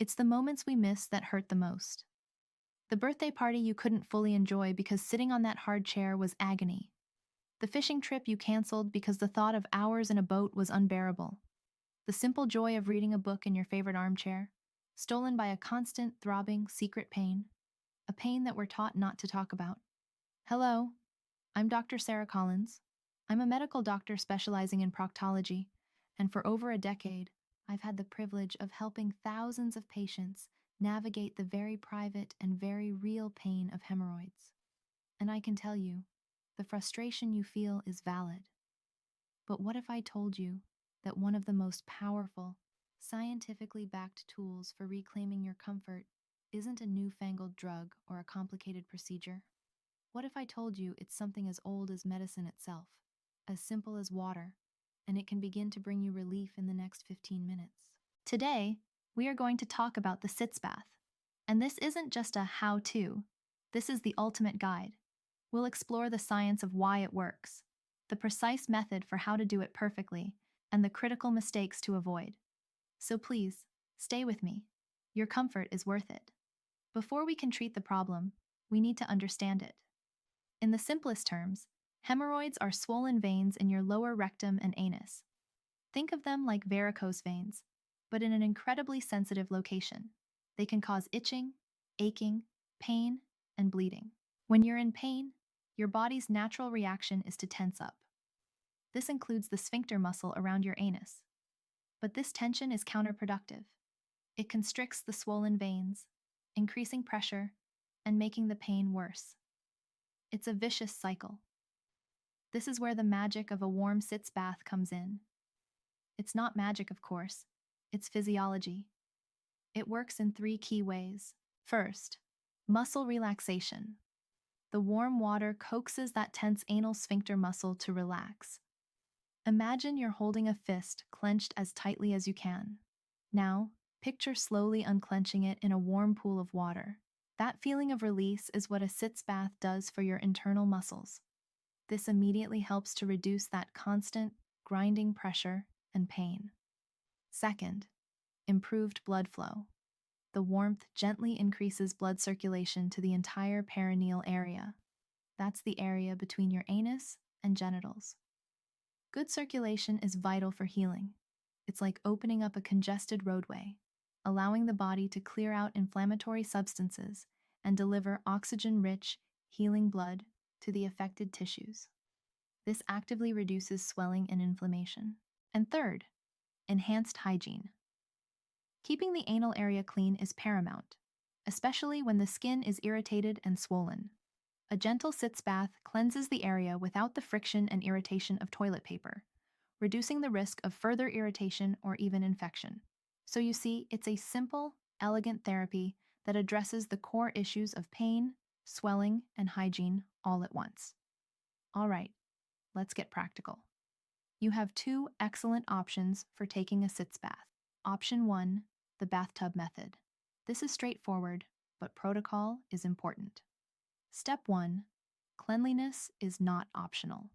It's the moments we miss that hurt the most. The birthday party you couldn't fully enjoy because sitting on that hard chair was agony. The fishing trip you canceled because the thought of hours in a boat was unbearable. The simple joy of reading a book in your favorite armchair, stolen by a constant, throbbing, secret pain. A pain that we're taught not to talk about. Hello, I'm Dr. Sarah Collins. I'm a medical doctor specializing in proctology, and for over a decade, I've had the privilege of helping thousands of patients navigate the very private and very real pain of hemorrhoids. And I can tell you, the frustration you feel is valid. But what if I told you that one of the most powerful, scientifically backed tools for reclaiming your comfort isn't a newfangled drug or a complicated procedure? What if I told you it's something as old as medicine itself, as simple as water, and it can begin to bring you relief in the next 15 minutes? Today, we are going to talk about the Sitz Bath. And this isn't just a how-to, this is the ultimate guide. We'll explore the science of why it works, the precise method for how to do it perfectly, and the critical mistakes to avoid. So please, stay with me. Your comfort is worth it. Before we can treat the problem, we need to understand it. In the simplest terms, hemorrhoids are swollen veins in your lower rectum and anus. Think of them like varicose veins, but in an incredibly sensitive location. They can cause itching, aching, pain, and bleeding. When you're in pain, your body's natural reaction is to tense up. This includes the sphincter muscle around your anus. But this tension is counterproductive. It constricts the swollen veins, increasing pressure and making the pain worse. It's a vicious cycle. This is where the magic of a warm Sitz bath comes in. It's not magic, of course. It's physiology. It works in 3 key ways. First, muscle relaxation. The warm water coaxes that tense anal sphincter muscle to relax. Imagine you're holding a fist clenched as tightly as you can. Now, picture slowly unclenching it in a warm pool of water. That feeling of release is what a Sitz bath does for your internal muscles. This immediately helps to reduce that constant, grinding pressure and pain. Second, improved blood flow. The warmth gently increases blood circulation to the entire perineal area. That's the area between your anus and genitals. Good circulation is vital for healing. It's like opening up a congested roadway, allowing the body to clear out inflammatory substances and deliver oxygen-rich, healing blood to the affected tissues. This actively reduces swelling and inflammation. And third, enhanced hygiene. Keeping the anal area clean is paramount, especially when the skin is irritated and swollen. A gentle Sitz bath cleanses the area without the friction and irritation of toilet paper, reducing the risk of further irritation or even infection. So you see, it's a simple, elegant therapy that addresses the core issues of pain, swelling, and hygiene all at once. All right, let's get practical. You have 2 excellent options for taking a Sitz bath. Option 1, the bathtub method. This is straightforward, but protocol is important. Step 1, cleanliness is not optional.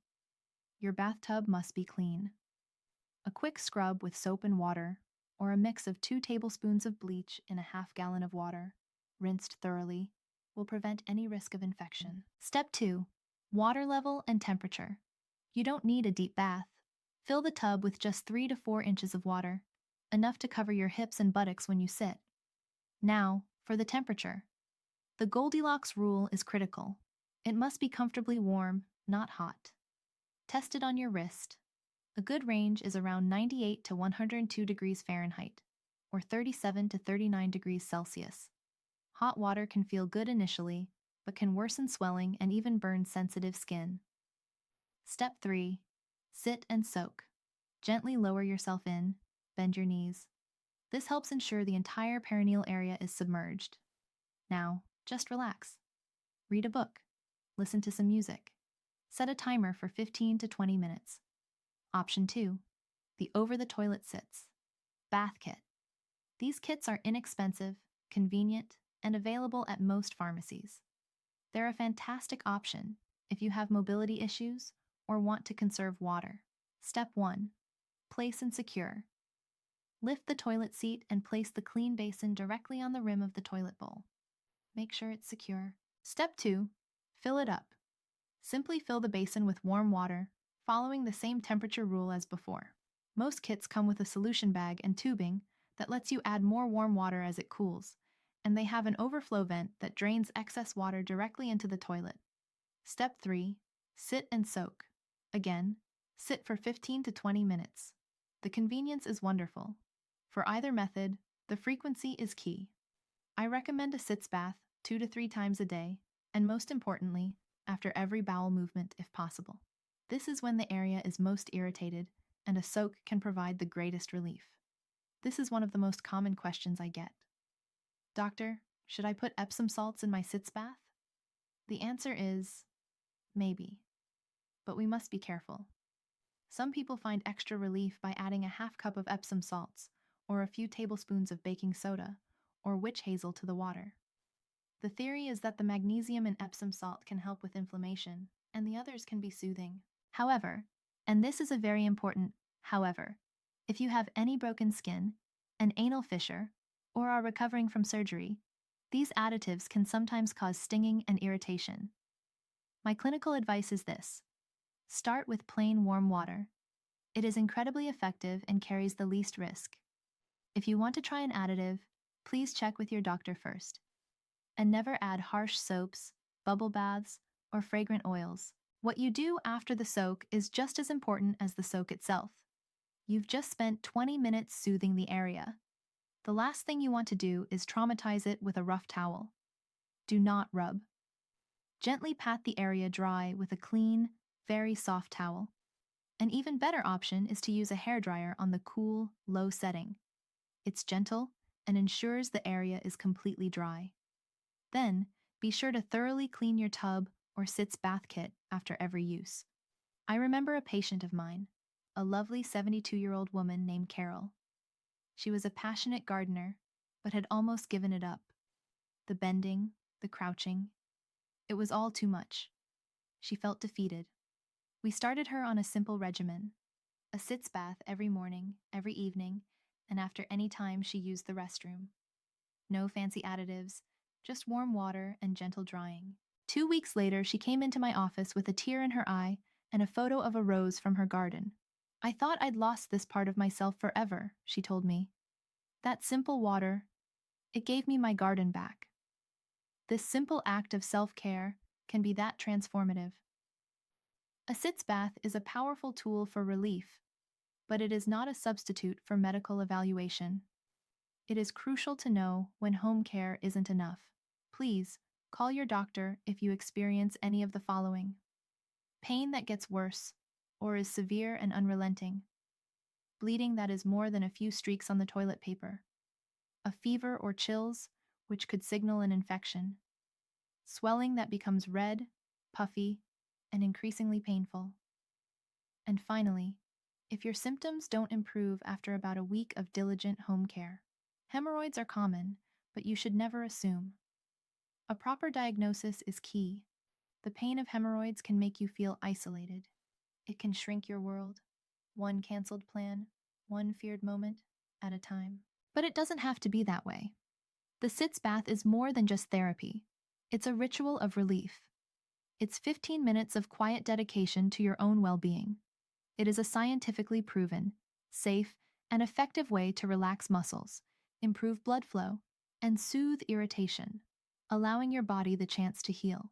Your bathtub must be clean. A quick scrub with soap and water, or a mix of 2 tablespoons of bleach in a half gallon of water, rinsed thoroughly, will prevent any risk of infection. Step 2, water level and temperature. You don't need a deep bath. Fill the tub with just 3 to 4 inches of water, enough to cover your hips and buttocks when you sit. Now, for the temperature. The Goldilocks rule is critical. It must be comfortably warm, not hot. Test it on your wrist. A good range is around 98 to 102 degrees Fahrenheit, or 37 to 39 degrees Celsius. Hot water can feel good initially, but can worsen swelling and even burn sensitive skin. Step 3, sit and soak. Gently lower yourself in, bend your knees. This helps ensure the entire perineal area is submerged. Now, just relax. Read a book. Listen to some music. Set a timer for 15 to 20 minutes. Option 2, the over-the-toilet sits. Bath kit. These kits are inexpensive, convenient, and available at most pharmacies. They're a fantastic option if you have mobility issues or want to conserve water. Step 1, place and secure. Lift the toilet seat and place the clean basin directly on the rim of the toilet bowl. Make sure it's secure. Step 2. Fill it up. Simply fill the basin with warm water, following the same temperature rule as before. Most kits come with a solution bag and tubing that lets you add more warm water as it cools, and they have an overflow vent that drains excess water directly into the toilet. Step 3. Sit and soak. Again, sit for 15 to 20 minutes. The convenience is wonderful. For either method, the frequency is key. I recommend a sitz bath 2 to 3 times a day, and most importantly, after every bowel movement if possible. This is when the area is most irritated, and a soak can provide the greatest relief. This is one of the most common questions I get. Doctor, should I put Epsom salts in my sitz bath? The answer is maybe, but we must be careful. Some people find extra relief by adding a half cup of Epsom salts, or a few tablespoons of baking soda, or witch hazel to the water. The theory is that the magnesium in Epsom salt can help with inflammation, and the others can be soothing. However, and this is a very important however, if you have any broken skin, an anal fissure, or are recovering from surgery, these additives can sometimes cause stinging and irritation. My clinical advice is this: start with plain warm water. It is incredibly effective and carries the least risk. If you want to try an additive, please check with your doctor first. And never add harsh soaps, bubble baths, or fragrant oils. What you do after the soak is just as important as the soak itself. You've just spent 20 minutes soothing the area. The last thing you want to do is traumatize it with a rough towel. Do not rub. Gently pat the area dry with a clean, very soft towel. An even better option is to use a hairdryer on the cool, low setting. It's gentle and ensures the area is completely dry. Then, be sure to thoroughly clean your tub or Sitz Bath kit after every use. I remember a patient of mine, a lovely 72-year-old woman named Carol. She was a passionate gardener, but had almost given it up. The bending, the crouching, it was all too much. She felt defeated. We started her on a simple regimen: a Sitz Bath every morning, every evening, and after any time she used the restroom. No fancy additives, just warm water and gentle drying. 2 weeks later, she came into my office with a tear in her eye and a photo of a rose from her garden. I thought I'd lost this part of myself forever, she told me. That simple water, it gave me my garden back. This simple act of self-care can be that transformative. A sitz bath is a powerful tool for relief, but it is not a substitute for medical evaluation. It is crucial to know when home care isn't enough. Please, call your doctor if you experience any of the following: pain that gets worse or is severe and unrelenting, bleeding that is more than a few streaks on the toilet paper, a fever or chills, which could signal an infection, swelling that becomes red, puffy, and increasingly painful. And finally, if your symptoms don't improve after about a week of diligent home care. Hemorrhoids are common, but you should never assume. A proper diagnosis is key. The pain of hemorrhoids can make you feel isolated. It can shrink your world, one canceled plan, one feared moment at a time. But it doesn't have to be that way. The Sitz Bath is more than just therapy. It's a ritual of relief. It's 15 minutes of quiet dedication to your own well-being. It is a scientifically proven, safe, and effective way to relax muscles, improve blood flow, and soothe irritation, allowing your body the chance to heal.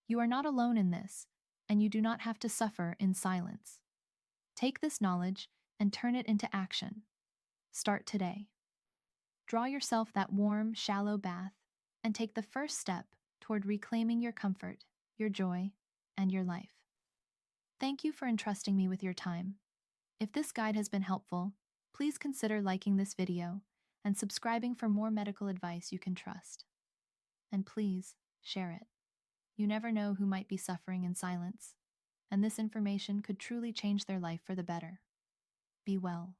You are not alone in this, and you do not have to suffer in silence. Take this knowledge and turn it into action. Start today. Draw yourself that warm, shallow bath and take the first step toward reclaiming your comfort, your joy, and your life. Thank you for entrusting me with your time. If this guide has been helpful, please consider liking this video and subscribing for more medical advice you can trust. And please, share it. You never know who might be suffering in silence, and this information could truly change their life for the better. Be well.